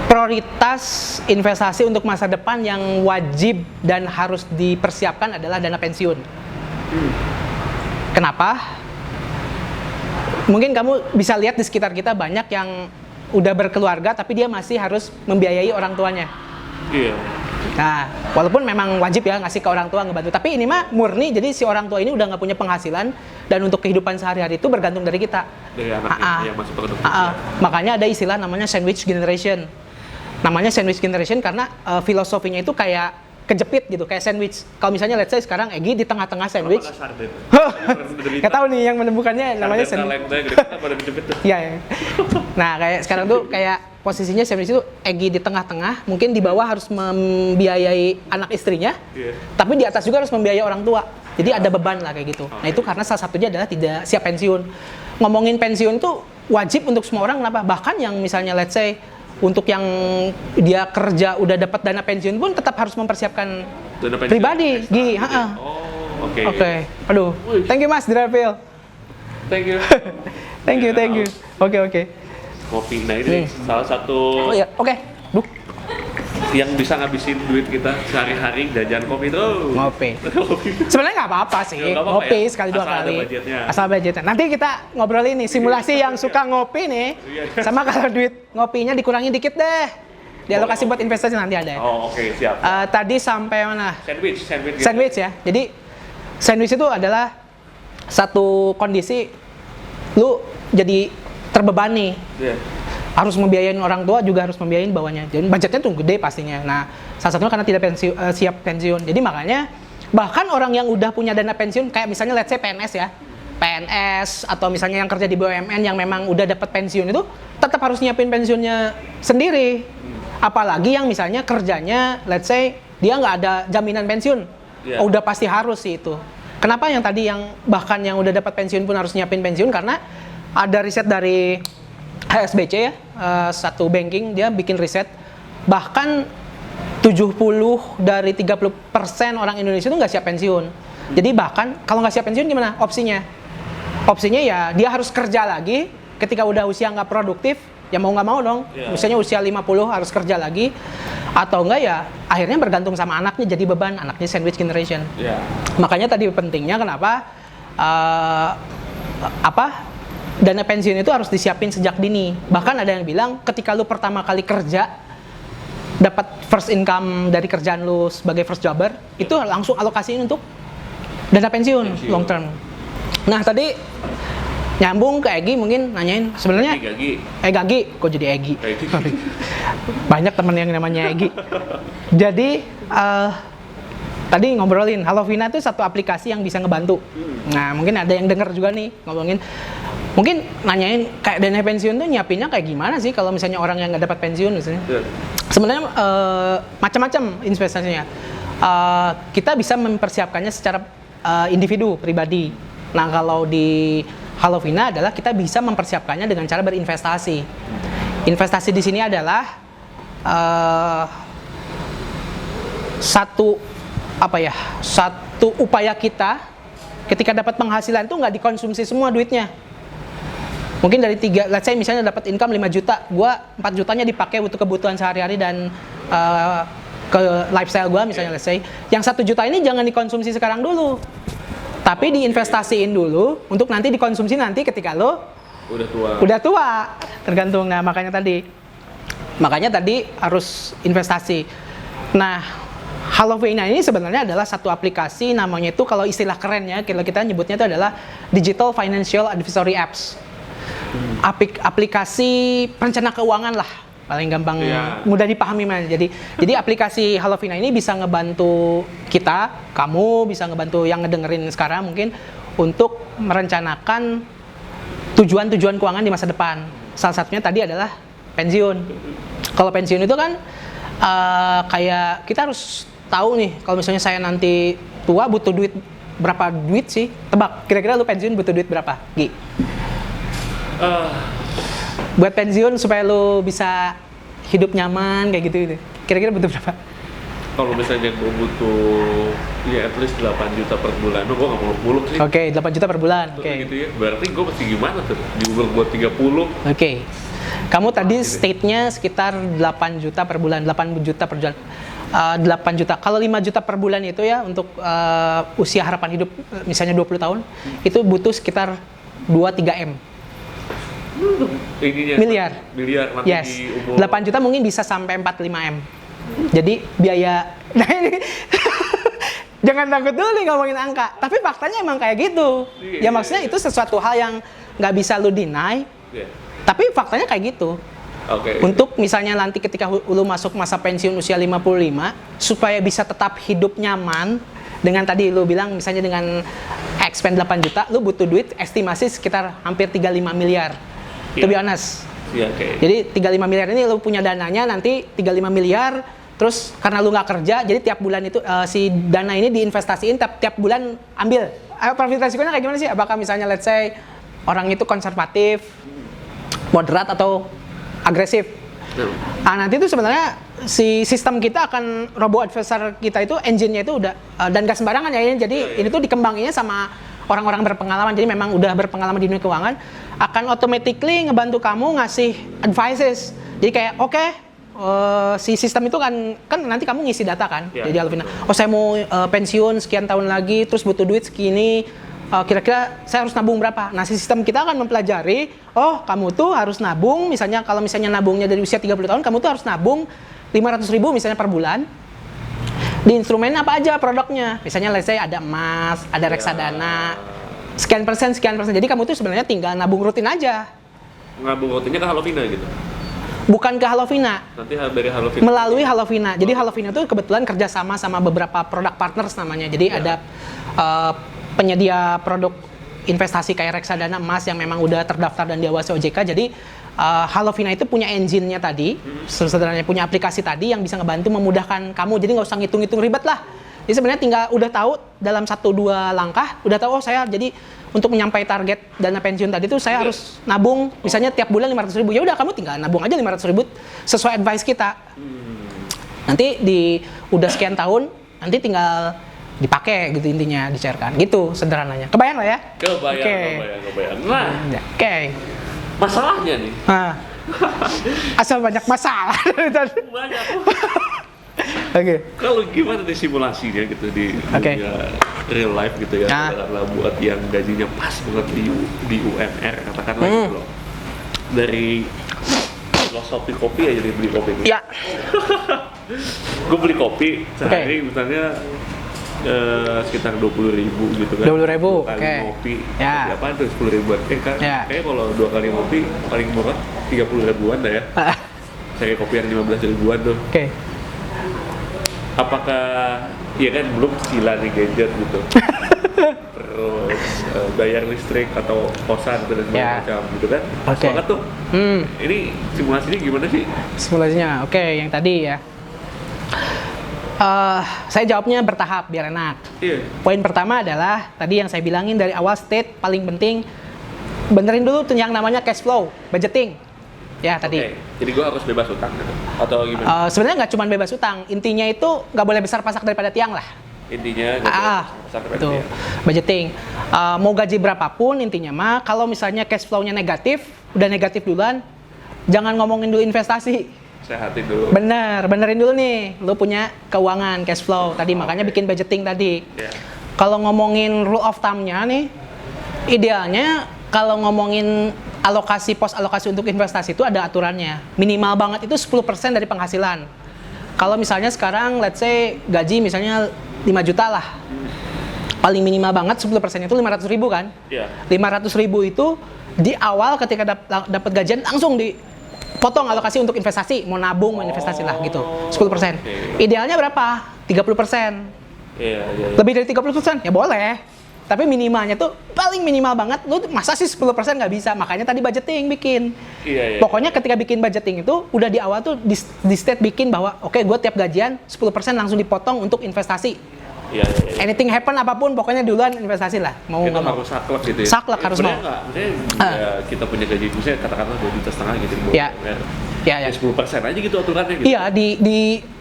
prioritas investasi untuk masa depan yang wajib dan harus dipersiapkan adalah dana pensiun. Kenapa? Mungkin kamu bisa lihat di sekitar kita banyak yang udah berkeluarga tapi dia masih harus membiayai orang tuanya. Iya. Nah, walaupun memang wajib ya ngasih ke orang tua, ngebantu, tapi ini mah murni, jadi si orang tua ini udah nggak punya penghasilan dan untuk kehidupan sehari-hari itu bergantung dari kita. Dari anaknya yang masih produktif. Makanya ada istilah namanya sandwich generation. Namanya sandwich generation karena filosofinya itu kayak kejepit gitu, kayak sandwich. Kalau misalnya let's say sekarang Egi di tengah-tengah sandwich. Nggak tahu nih yang menemukannya namanya sandwich. Iya. Nah, kayak sekarang tuh kayak posisinya sandwich itu Egi di tengah-tengah, mungkin di bawah harus membiayai anak istrinya, tapi di atas juga harus membiayai orang tua. Jadi ada beban lah kayak gitu. Nah, itu karena salah satunya adalah tidak siap pensiun. Ngomongin pensiun itu wajib untuk semua orang, kenapa? Bahkan yang misalnya let's say untuk yang dia kerja udah dapat dana pensiun pun tetap harus mempersiapkan dana pensiun pribadi. oke. Oke. Aduh. Wih. Thank you Mas Dirapil. Thank you. Thank you. Oke. Kopi, nah ini salah satu Oh iya, oke. Duh. yang bisa ngabisin duit kita sehari-hari jajan kopi tuh. Ngopi. Sebenarnya nggak apa-apa sih. Ya, nggak apa-apa Ngopi ya? sekali dua Asal ada kali. budgetnya. Asal budgetnya. Nanti kita ngobrolin nih simulasi yang suka ngopi nih. Iya. Sama kalau duit ngopinya dikurangin dikit deh. Dialokasi buat investasi nanti ada. Oh, oke, siap. Tadi sampai mana? Sandwich. Sandwich ya. Jadi sandwich itu adalah satu kondisi lu jadi terbebani. Iya. Harus membiayain orang tua juga harus membiayain bawahnya. Jadi budgetnya tuh gede pastinya. Nah, salah satunya karena tidak siap pensiun. Jadi makanya bahkan orang yang udah punya dana pensiun kayak misalnya let's say PNS ya. PNS atau misalnya yang kerja di BUMN yang memang udah dapat pensiun itu tetap harus nyiapin pensiunnya sendiri. Apalagi yang misalnya kerjanya let's say dia nggak ada jaminan pensiun. Yeah. Udah pasti harus sih itu. Kenapa yang tadi yang bahkan yang udah dapat pensiun pun harus nyiapin pensiun? Karena ada riset dari HSBC ya, satu banking dia bikin riset bahkan 70 dari 30% orang Indonesia itu nggak siap pensiun. Jadi bahkan kalau nggak siap pensiun gimana opsinya? Opsinya ya dia harus kerja lagi ketika udah usia nggak produktif, ya mau nggak mau dong. Yeah. Misalnya usia 50 harus kerja lagi, atau enggak ya akhirnya bergantung sama anaknya jadi beban, anaknya sandwich generation. Yeah. Makanya tadi pentingnya kenapa dana pensiun itu harus disiapin sejak dini. Bahkan ada yang bilang ketika lu pertama kali kerja dapat first income dari kerjaan lu sebagai first jobber, itu langsung alokasiin untuk dana pensiun long term. Nah, tadi nyambung ke Egi mungkin nanyain sebenarnya Gagi, kok jadi Egi? Banyak temen yang namanya Egi. Jadi tadi ngobrolin Halovina itu satu aplikasi yang bisa ngebantu. Nah, mungkin ada yang denger juga nih ngomongin, mungkin nanyain kayak dana pensiun tuh nyiapinnya kayak gimana sih kalau misalnya orang yang nggak dapat pensiun misalnya. Sebenarnya macam-macam investasinya. Kita bisa mempersiapkannya secara individu pribadi. Nah, kalau di Halovina adalah kita bisa mempersiapkannya dengan cara berinvestasi. Investasi di sini adalah satu upaya kita ketika dapat penghasilan itu nggak dikonsumsi semua duitnya. Mungkin dari let's say misalnya dapat income 5 juta, gua 4 jutanya dipakai untuk kebutuhan sehari-hari dan ke lifestyle gua misalnya let's say. Yang 1 juta ini jangan dikonsumsi sekarang dulu. Tapi diinvestasiin dulu untuk nanti dikonsumsi nanti ketika lo udah tua. Tergantung. Nah, makanya tadi harus investasi. Nah, Halovina ini sebenarnya adalah satu aplikasi, namanya itu kalau istilah kerennya kita nyebutnya itu adalah Digital Financial Advisory Apps. Aplikasi perencana keuangan lah, paling gampang, mudah dipahami man. Jadi aplikasi Halovina ini bisa ngebantu kamu bisa ngebantu yang ngedengerin sekarang mungkin untuk merencanakan tujuan-tujuan keuangan di masa depan. Salah satunya tadi adalah pensiun. Kalau pensiun itu kan kayak kita harus tahu nih, kalau misalnya saya nanti tua butuh duit berapa duit sih? Tebak, kira-kira lu pensiun butuh duit berapa, Gi? Buat pensiun supaya lu bisa hidup nyaman kayak gitu. Kira-kira butuh berapa? Kalau misalnya gue butuh ya at least 8 juta per bulan, gue nggak muluk-muluk sih. Oke, 8 juta per bulan. Oke. Gitu ya. Berarti gue mesti gimana tuh? Diuber buat 30. Oke. Kamu tadi state-nya sekitar 8 juta per bulan, 8 juta per bulan. 8 juta. Kalau 5 juta per bulan itu ya untuk usia harapan hidup misalnya 20 tahun, itu butuh sekitar 2-3 M. Miliar nanti yes. Di umur 8 juta mungkin bisa sampai 4-5 M. Jadi biaya jangan takut dulu nih ngomongin angka, tapi faktanya emang kayak gitu. Ya maksudnya itu sesuatu hal yang nggak bisa lu deny, tapi faktanya kayak gitu. Untuk misalnya nanti ketika lu masuk masa pensiun usia 55, supaya bisa tetap hidup nyaman, dengan tadi lu bilang misalnya dengan expend 8 juta, lu butuh duit estimasi sekitar hampir 35 miliar. To be honest. Jadi 35 miliar ini lu punya dananya nanti 35 miliar, terus karena lu nggak kerja, jadi tiap bulan itu si dana ini diinvestasiin, tiap bulan ambil. Profit resikonya kayak gimana sih? Apakah misalnya let's say orang itu konservatif, moderat atau agresif? Nanti itu sebenarnya si sistem kita akan robo advisor kita itu engine-nya itu udah dan gak sembarangan ya. Jadi ini tuh dikembanginnya sama orang-orang berpengalaman. Jadi memang udah berpengalaman di dunia keuangan akan automatically ngebantu kamu ngasih advices. Jadi kayak si sistem itu kan nanti kamu ngisi data kan. Jadi Alvina, saya mau pensiun sekian tahun lagi, terus butuh duit segini. Kira-kira saya harus nabung berapa? Nah, si sistem kita akan mempelajari, kamu tuh harus nabung, misalnya kalau misalnya nabungnya dari usia 30 tahun, kamu tuh harus nabung 500.000 misalnya per bulan. Di instrumen apa aja produknya? Misalnya let's say ada emas, ada reksadana, sekian persen. Jadi kamu tuh sebenarnya tinggal nabung rutin aja. Nabung rutinnya ke Halovina gitu? Bukan ke Halovina. Nanti dari Halovina. Melalui Halovina. Jadi Halovina tuh kebetulan kerjasama sama beberapa produk partners namanya. Jadi ada penyedia produk investasi kayak reksadana emas yang memang udah terdaftar dan diawasi OJK. Jadi Halovina itu punya engine-nya tadi, sebenarnya punya aplikasi tadi yang bisa ngebantu memudahkan kamu. Jadi nggak usah ngitung-ngitung ribet lah. Jadi sebenarnya tinggal udah tahu dalam 1-2 langkah, udah tahu saya jadi untuk menyampai target dana pensiun tadi tuh saya harus nabung misalnya tiap bulan 500.000. Ya udah kamu tinggal nabung aja 500.000 sesuai advice kita. Nanti udah sekian tahun nanti tinggal dipakai gitu intinya, dicairkan gitu sederhananya. Kebayang lah ya? Kebayang. Nah, oke. Masalahnya nih. Asal banyak masalah. Banyak. Oke. Kalau gimana nih simulasinya gitu di dunia real life gitu ya, katakanlah buat yang gajinya pas banget di UMR katakanlah gitu loh. Dari filosofi kopi aja nih, beli kopi nih. Ya. Gue beli kopi sehari misalnya sekitar 20.000 gitu kan. 20.000, kali ngopi. Ya. Apa tuh 10 ribuan? Kayaknya kalau 2 kali ngopi paling murah 30 ribuan dah ya. Saya kopi yang 15 ribuan tuh. Oke. Apakah ya kan belum cicilan nih gadget gitu. Terus bayar listrik atau kosan dan segala macam gitu kan. Banget tuh. Ini simulasinya gimana sih? Simulasinya, yang tadi ya. Saya jawabnya bertahap biar enak. Poin pertama adalah tadi yang saya bilangin dari awal, state paling penting benerin dulu tuh yang namanya cash flow, budgeting. Ya tadi. Jadi gue harus bebas utang gitu atau gimana? Sebenarnya nggak cuma bebas utang, intinya itu nggak boleh besar pasak daripada tiang lah. Intinya nggak boleh besar daripada tiang. Budgeting. Mau gaji berapapun intinya mah, kalau misalnya cash flow-nya negatif, udah negatif duluan, jangan ngomongin dulu investasi. Sehatin dulu. Benerin dulu nih, lu punya keuangan, cash flow tadi, makanya bikin budgeting tadi. Kalau ngomongin rule of thumb-nya nih, idealnya kalau ngomongin pos alokasi untuk investasi itu ada aturannya. Minimal banget itu 10% dari penghasilan. Kalau misalnya sekarang let's say gaji misalnya 5 juta lah. Paling minimal banget 10% itu 500.000 kan? 500.000 itu di awal ketika dapat gajian langsung potong alokasi untuk investasi, mau nabung, mau investasi lah gitu, 10%. Idealnya berapa? 30%. Lebih dari 30% ya boleh, tapi minimalnya tuh paling minimal banget, lu masa sih 10% nggak bisa, makanya tadi budgeting bikin. Pokoknya ketika bikin budgeting itu, udah di awal tuh di state bikin bahwa gue tiap gajian 10% langsung dipotong untuk investasi. Anything happen apapun, pokoknya duluan investasi lah. Itu harus saklek gitu ya? Saklek harus mau. Misalnya kita punya gaji itu, saya katakanlah 2,5 juta gitu. Ya 10% aja gitu aturannya gitu. Iya,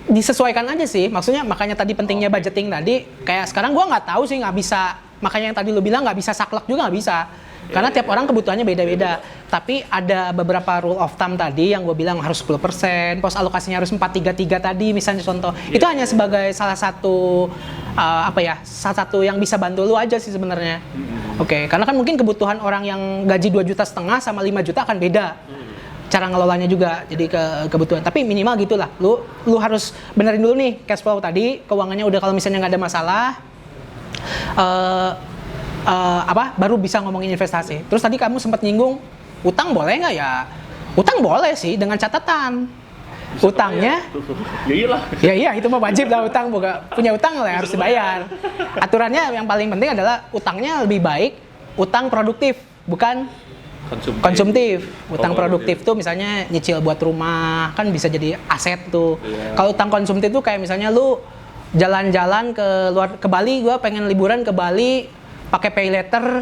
disesuaikan aja sih. Maksudnya makanya tadi pentingnya budgeting tadi. Kayak sekarang gua nggak tahu sih, nggak bisa. Makanya yang tadi lu bilang nggak bisa saklek juga nggak bisa. Karena tiap orang kebutuhannya beda-beda. Tapi ada beberapa rule of thumb tadi yang gue bilang harus 10%, pos alokasinya harus 4-3-3 tadi misalnya contoh. Itu hanya sebagai salah satu salah satu yang bisa bantu lu aja sih sebenarnya. Karena kan mungkin kebutuhan orang yang gaji 2,5 juta sama 5 juta akan beda. Cara ngelolanya juga jadi kebutuhan. Tapi minimal gitulah. Lu harus benerin dulu nih cash flow tadi, keuangannya udah kalau misalnya nggak ada masalah. Baru bisa ngomongin investasi. Terus tadi kamu sempat nyinggung utang boleh nggak ya? Utang boleh sih dengan catatan. Utangnya iya itu mah wajib lah, utang punya utang lah harus dibayar. Aturannya yang paling penting adalah utangnya lebih baik utang produktif, bukan konsumtif. Utang produktif tuh misalnya nyicil buat rumah, kan bisa jadi aset tuh. Kalau utang konsumtif tuh kayak misalnya lu jalan-jalan ke Bali, gue pengen liburan ke Bali pakai pay letter,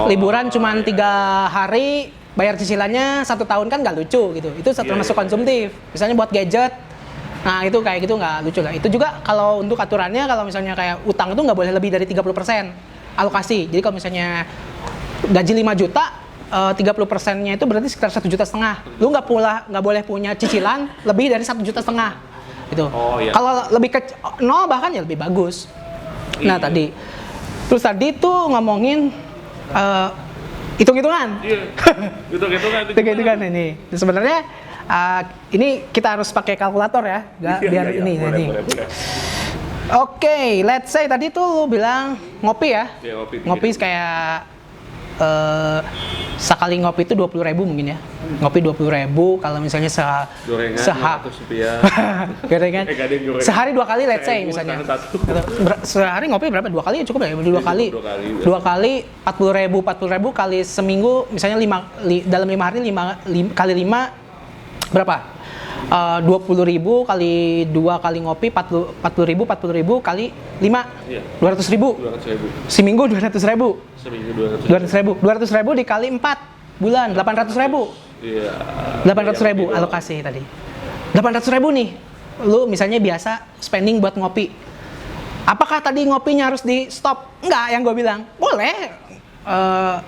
liburan cuman 3 hari, bayar cicilannya 1 tahun kan nggak lucu gitu. Itu termasuk konsumtif. Misalnya buat gadget, nah itu kayak gitu nggak lucu lah. Itu juga kalau untuk aturannya, kalau misalnya kayak utang itu nggak boleh lebih dari 30% alokasi. Jadi kalau misalnya gaji 5 juta, 30%-nya itu berarti sekitar 1,5 juta. Lu nggak boleh punya cicilan lebih dari 1,5 juta. Gitu. Kalau lebih ke 0 bahkan ya lebih bagus. Nah tadi, terus tadi tuh ngomongin hitung-hitungan. Hitung-hitungan ini. Sebenarnya ini kita harus pakai kalkulator ya, biar ini. Boleh. Oke, let's say tadi tuh lu bilang ngopi ya. Ngopi kayak sekali ngopi itu 20.000 mungkin ya. Ngopi 20.000 kalau misalnya gorengan. Sehari 2 kali let's say misalnya. Sehari ngopi berapa? 2 kali cukup ya? 2 kali. 2 kali 40.000 kali seminggu misalnya dalam 5 hari 5 kali 5 berapa? 20.000 kali 2 kali ngopi 40.000 kali 5 200.000. Seminggu 200.000. 200.000 dikali 4 bulan 800.000. Iya. 800.000 alokasi tadi. 800.000 nih. Lu misalnya biasa spending buat ngopi. Apakah tadi ngopinya harus di stop? Enggak, yang gue bilang. Boleh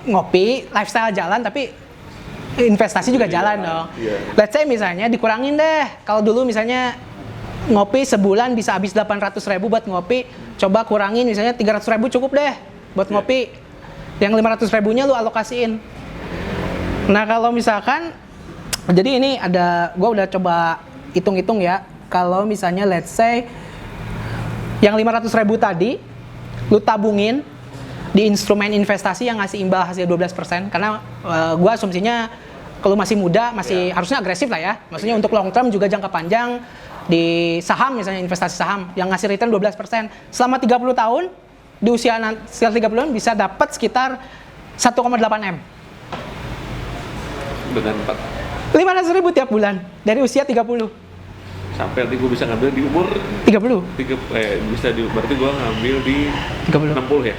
ngopi, lifestyle jalan tapi investasi juga jalan dong. Let's say misalnya dikurangin deh. Kalau dulu misalnya ngopi sebulan bisa habis 800.000 buat ngopi, coba kurangin misalnya 300.000 cukup deh buat ngopi. Yang 500.000-nya lu alokasiin. Nah kalau misalkan, jadi ini gue udah coba hitung-hitung ya. Kalau misalnya let's say yang 500.000 tadi lu tabungin di instrumen investasi yang ngasih imbal hasil 12%. Karena gue asumsinya kalau masih muda harusnya agresif lah ya. Maksudnya untuk long term juga jangka panjang di saham misalnya, investasi saham yang ngasih return 12%. Selama 30 tahun di usia 30 tahun bisa dapat sekitar 1,8 M. Dengan 500.000 tiap bulan dari usia 30. Sampai nanti gue bisa ngambil di umur 30. Berarti gue ngambil di 30. 60 ya?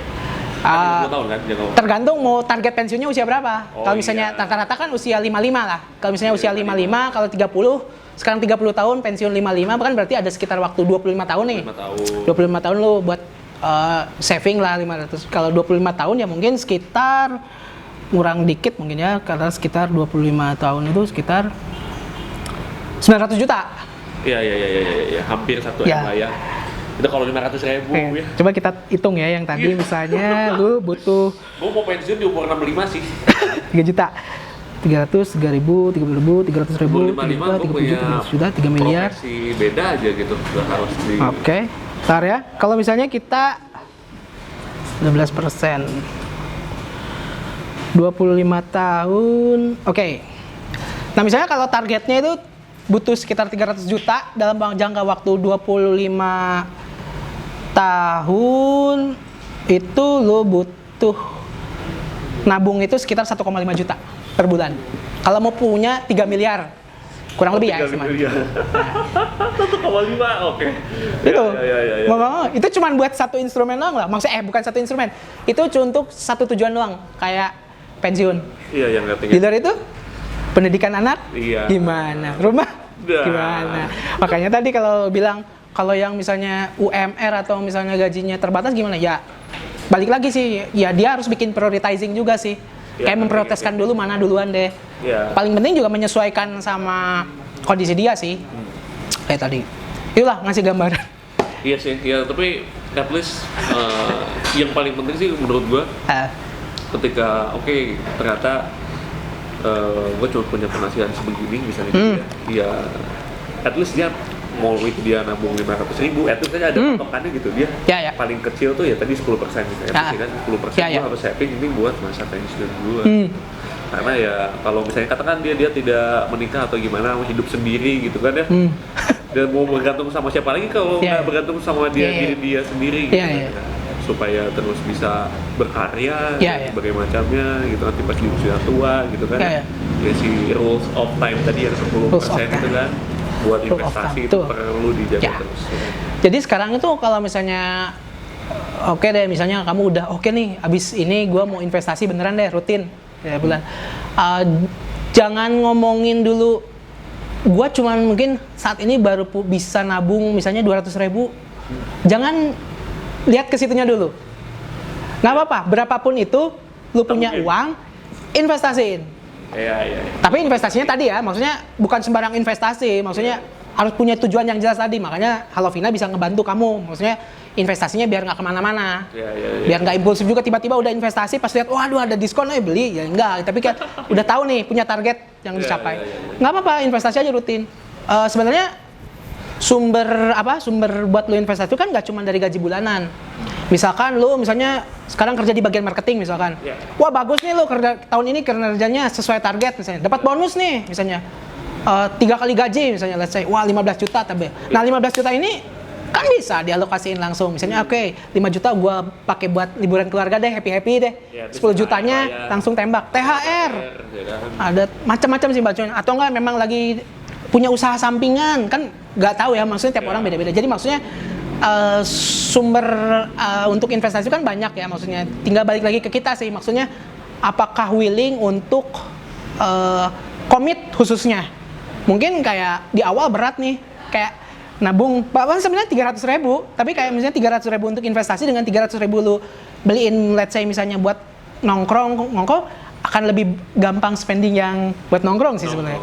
60 tahun kan? Tergantung mau target pensiunnya usia berapa. Kalau misalnya rata-rata kan usia 55 lah. Kalau misalnya usia 55, kalau 30, sekarang 30 tahun pensiun 55, kan berarti ada sekitar waktu 25 tahun nih. 25 tahun lu buat saving lah 500. Kalau 25 tahun ya mungkin sekitar kurang dikit mungkin ya, karena sekitar 25 tahun itu sekitar 900 juta. Iya, hampir 1 M lah ya. Itu kalau 500.000 ya. Coba kita hitung ya yang tadi misalnya lu butuh. Gua mau pensiun di umur 65 sih. 3 juta. 300, 3.000, 30.000, 300.000, 30 juta, 3 miliar. Profesi beda aja gitu, nggak harus di. Oke. Bentar ya, kalau misalnya kita 19%, 25 tahun, oke. Nah misalnya kalau targetnya itu butuh sekitar 300 juta dalam jangka waktu 25 tahun, itu lo butuh nabung itu sekitar 1,5 juta per bulan. Kalau mau punya 3 miliar. Kurang lebih ya, 1,5 oke. Itu. Itu cuma buat satu instrumen doang lah. Maksudnya bukan satu instrumen. Itu untuk satu tujuan doang, kayak pensiun. Iya, yang ngerti. Di luar itu pendidikan anak gimana? Rumah gimana? Makanya tadi kalau bilang kalau yang misalnya UMR atau misalnya gajinya terbatas gimana? Ya balik lagi sih, ya dia harus bikin prioritizing juga sih. Kayak memprioritaskan dulu mana duluan deh. Paling penting juga menyesuaikan sama kondisi dia sih. Kayak tadi. Itulah ngasih gambaran. Iya sih, ya tapi at least yang paling penting sih menurut gua ketika ternyata gua cuma punya penghasilan sebegini misalnya gitu ya. At least dia mau itu dia nabung 500.000, at least aja ada patokannya gitu dia. Paling kecil tuh ya tadi 10% gitu ya. Kan 10% gua harus saving ini buat masa pensiun gua. Karena ya kalau misalnya katakan dia tidak menikah atau gimana, mau hidup sendiri gitu kan ya. Dan mau bergantung sama siapa lagi kalau nggak bergantung sama diri dia sendiri gitu. Supaya terus bisa berkarya berbagai macamnya gitu nanti pas di usia tua gitu kan. Ya si rules of time tadi yang 10% itu kan buat investasi itu perlu dijaga terus. Jadi sekarang itu kalau misalnya misalnya kamu udah nih abis ini gue mau investasi beneran deh rutin ya bulan. Jangan ngomongin dulu gua cuman mungkin saat ini baru bisa nabung misalnya 200.000. Jangan lihat ke situnya dulu. Nggak apa-apa, berapapun itu lu punya uang, investasiin. Iya. Tapi investasinya tadi ya, maksudnya bukan sembarang investasi, maksudnya harus punya tujuan yang jelas tadi. Makanya Halovina bisa ngebantu kamu, maksudnya investasinya biar nggak kemana-mana. Biar nggak impulsif juga tiba-tiba udah investasi pas lihat waduh ada diskon beli ya enggak, tapi kan udah tahu nih punya target yang dicapai. Nggak apa-apa, investasi aja rutin. Sebenarnya sumber buat lu investasi itu kan nggak cuma dari gaji bulanan. Misalkan lu misalnya sekarang kerja di bagian marketing misalkan. Wah bagus nih lu tahun ini kinerjanya sesuai target misalnya. Dapat bonus nih misalnya. 3 kali gaji misalnya, let's say. Wah 15 juta tapi. Nah 15 juta ini kan bisa dialokasiin langsung. Misalnya 5 juta gua pakai buat liburan keluarga deh, happy deh. 10 jutanya langsung tembak THR. Ada macam-macam sih bacanya. Atau enggak memang lagi punya usaha sampingan, kan nggak tahu ya, maksudnya tiap orang beda-beda. Jadi maksudnya sumber untuk investasi kan banyak ya, maksudnya tinggal balik lagi ke kita sih, maksudnya apakah willing untuk komit khususnya. Mungkin kayak di awal berat nih, kayak nabung, bahkan sebenarnya 300.000, tapi kayak misalnya 300.000 untuk investasi dengan 300.000 lu beliin, let's say misalnya buat nongkrong akan lebih gampang spending yang buat nongkrong sih sebenarnya.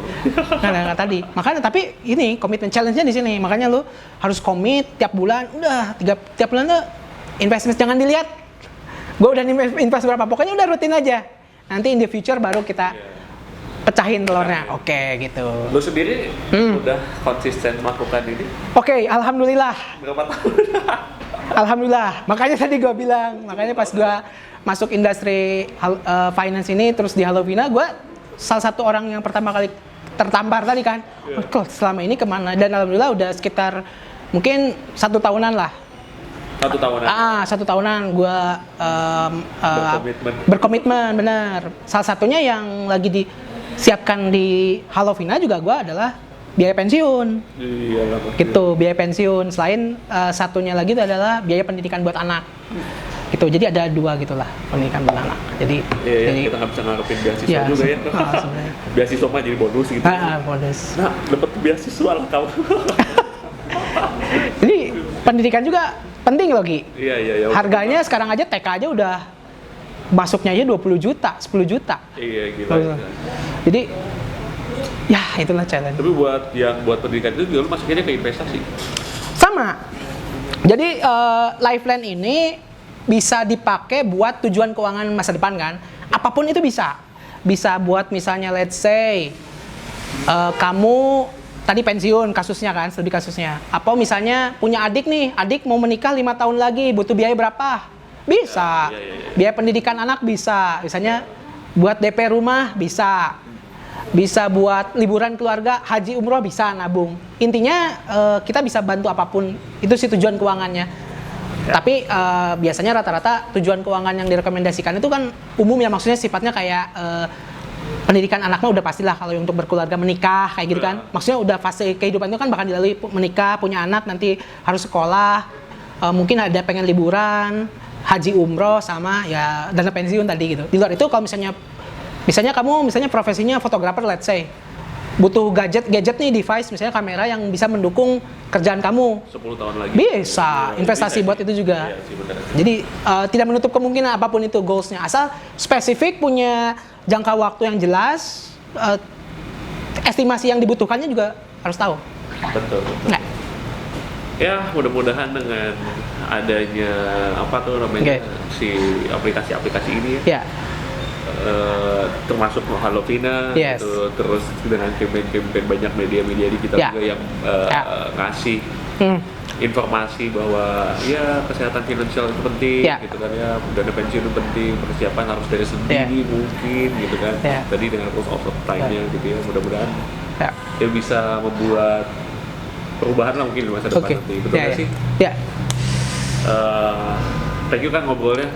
Nah, tadi. Makanya tapi ini komitmen challenge-nya di sini. Makanya lu harus komit tiap bulan, udah tiap bulan tuh investment, jangan dilihat gue udah invest berapa, pokoknya udah rutin aja. Nanti in the future baru kita pecahin telurnya. Oke, gitu. Lu sendiri udah konsisten melakukan ini? Oke, alhamdulillah. Berapa tahun? Alhamdulillah. Makanya tadi gue bilang, makanya pas gue masuk industri finance ini terus di Halovina, gue salah satu orang yang pertama kali tertampar tadi kan. Kok selama ini kemana? Dan alhamdulillah udah sekitar mungkin 1 tahunan lah. 1 tahunan? 1 tahunan gue berkomitmen, bener. Salah satunya yang lagi disiapkan di Halovina juga gue adalah biaya pensiun. Iyalah, gitu, biaya pensiun. Selain satunya lagi itu adalah biaya pendidikan buat anak. Gitu, jadi ada 2 gitulah pendidikan buat anak. Jadi, jadi kita nggak bisa ngarepin beasiswa juga ya. Beasiswa mah jadi bonus gitu. Bonus. Nah, dapat beasiswa lah kamu. Jadi pendidikan juga penting loh, Gi. Iya. Harganya sekarang aja TK aja udah masuknya aja 20 juta, 10 juta. Iya, gila. Jadi ya itulah challenge. Tapi buat pendidikan itu juga lu masukinnya ke investasi? Sama. Jadi Lifeline ini bisa dipakai buat tujuan keuangan masa depan kan. Apapun itu bisa. Bisa buat misalnya let's say kamu tadi pensiun kasusnya kan, studi kasusnya. Apa misalnya punya adik nih, adik mau menikah 5 tahun lagi, butuh biaya berapa? Bisa. Biaya pendidikan anak bisa. Misalnya buat DP rumah bisa. Bisa buat liburan keluarga, haji umroh bisa nabung. Intinya kita bisa bantu apapun. Itu sih tujuan keuangannya. Tapi biasanya rata-rata tujuan keuangan yang direkomendasikan itu kan umum ya, maksudnya sifatnya kayak pendidikan anak mah udah pastilah kalau untuk berkeluarga menikah kayak gitu kan. Maksudnya udah fase kehidupan itu kan bakal dilalui menikah, punya anak, nanti harus sekolah, mungkin ada pengen liburan, haji umroh sama ya dana pensiun tadi gitu. Di luar itu kalau misalnya kamu profesinya fotografer let's say, butuh gadget nih, device misalnya kamera yang bisa mendukung kerjaan kamu 10 tahun lagi bisa investasi buat itu juga. Jadi tidak menutup kemungkinan apapun itu goalsnya, asal spesifik, punya jangka waktu yang jelas, estimasi yang dibutuhkannya juga harus tahu. Betul. Nah. Ya mudah-mudahan dengan adanya si aplikasi ini ya. Termasuk Halovina, gitu, terus dengan campaign banyak media-media di kita juga yang ngasih informasi bahwa ya kesehatan finansial itu penting, gitu kan ya, dana pensiun itu penting, persiapan harus dari sendiri mungkin, gitu kan. Tadi dengan rules of time-nya gitu ya, mudah-mudahan dia bisa membuat perubahan lah mungkin di masa depan nanti. Betul nggak sih? Thank you kan ngobrolnya.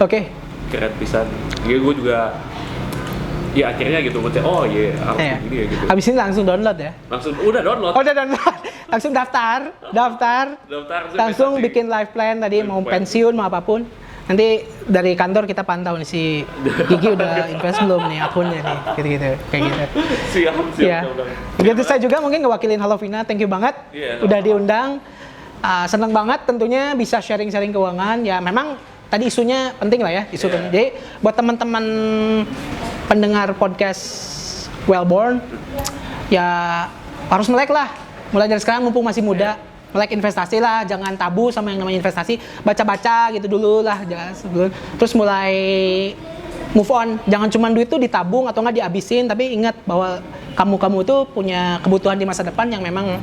Keren pisan. Gue juga ya akhirnya gitu, oh iya, harus begini ya gitu. Habis ini langsung download ya? Udah download. Udah download. Langsung daftar. Langsung bikin life plan tadi, mau pensiun mau apapun. Nanti dari kantor kita pantau nih si Gigi udah invest belum nih akunnya nih, gitu-gitu, kayak gitu. Siap. Ya. Begitu saya juga mungkin ngewakilin Halovina, thank you banget udah diundang. Seneng banget tentunya bisa sharing-sharing keuangan. Ya memang tadi isunya penting lah ya, isu penting. Jadi buat teman-teman pendengar podcast Wellborn, ya harus melek lah. Mulai dari sekarang mumpung masih muda. Melek investasi lah, jangan tabu sama yang namanya investasi. Baca-baca gitu dulu lah, terus mulai move on. Jangan cuma duit tuh ditabung atau nggak dihabisin, tapi ingat bahwa kamu itu punya kebutuhan di masa depan yang memang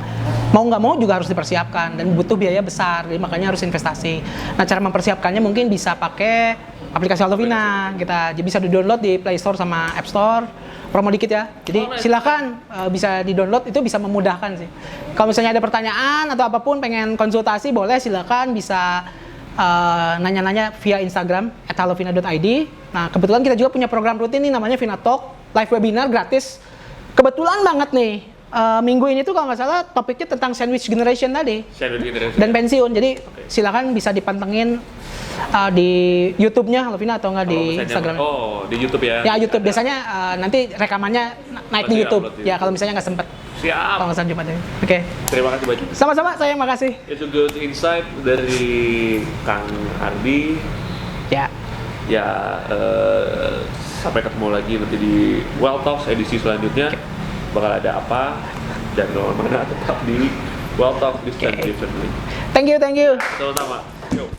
mau nggak mau juga harus dipersiapkan dan butuh biaya besar. Jadi makanya harus investasi. Nah, cara mempersiapkannya mungkin bisa pakai aplikasi Halovina. Kita bisa di-download di Play Store sama App Store. Promo dikit ya. Jadi silakan bisa di-download, itu bisa memudahkan sih. Kalau misalnya ada pertanyaan atau apapun pengen konsultasi boleh silakan bisa nanya-nanya via Instagram @halovina.id. Nah, kebetulan kita juga punya program rutin nih namanya Vina Talk, live webinar gratis. Kebetulan banget nih minggu ini tuh kalau nggak salah topiknya tentang sandwich generation tadi. Dan pensiun. Jadi silakan bisa dipantengin di YouTube-nya Halovina atau nggak di Instagram? Oh, di YouTube ya? Ya YouTube, biasanya nanti rekamannya naik di YouTube. Ya kalau misalnya nggak sempet. Siap. Kalau nggak Jumat ya. Oke. Terima kasih banyak. Sama-sama, saya makasih. Itu good insight dari Kang Ardi. Ya. Ya, sampai ketemu lagi nanti di Well Talks edisi selanjutnya. Bakal ada apa? Jangan kemana-mana, tetap di Well Talk, this time differently. Thank you. Sama-sama. Yo.